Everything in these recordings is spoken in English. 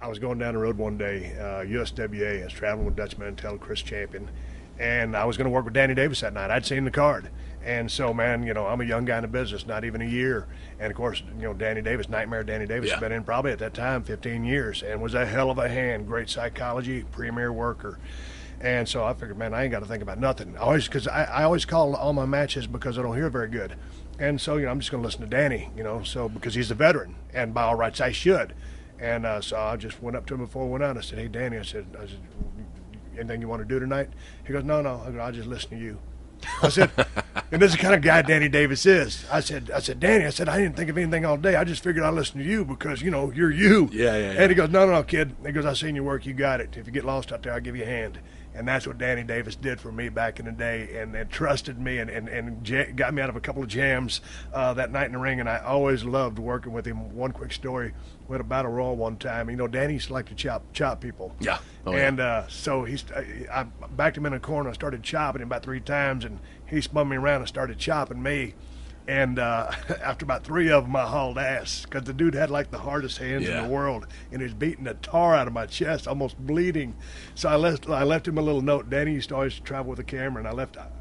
I was going down the road one day, USWA. I was traveling with Dutch Mantell, Chris Champion, and I was going to work with Danny Davis that night. I'd seen the card. And so, man, I'm a young guy in the business, not even a year. And, of course, Danny Davis, Nightmare Danny Davis, has been in probably at that time 15 years and was a hell of a hand, great psychology, premier worker. And so I figured, man, I ain't got to think about nothing. Because I always call all my matches because I don't hear very good. And so, I'm just going to listen to Danny, so because he's a veteran. And by all rights, I should. And so I just went up to him before I went out. I said, hey, Danny, I said, anything you want to do tonight? He goes, no. I'll just listen to you. I said, and this is the kind of guy Danny Davis is. I said, Danny, I didn't think of anything all day. I just figured I'd listen to you because, you're you. Yeah. And he goes, no, kid. He goes, I seen your work. You got it. If you get lost out there, I'll give you a hand. And that's what Danny Davis did for me back in the day and trusted me and got me out of a couple of jams that night in the ring. And I always loved working with him. One quick story. We had a battle royal one time. Danny used to like to chop people. Yeah. So I backed him in a corner. I started chopping him about 3 times, and he spun me around and started chopping me. And after about 3 of them, I hauled ass because the dude had like the hardest hands in the world, and he was beating the tar out of my chest, almost bleeding. So I left him a little note. Danny used to always travel with a camera, and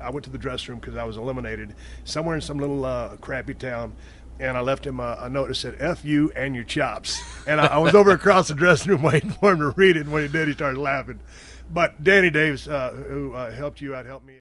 I went to the dressing room because I was eliminated somewhere in some little crappy town. And I left him a note that said, F you and your chops. And I was over across the dressing room waiting for him to read it. And when he did, he started laughing. But Danny Davis, who helped you out, helped me.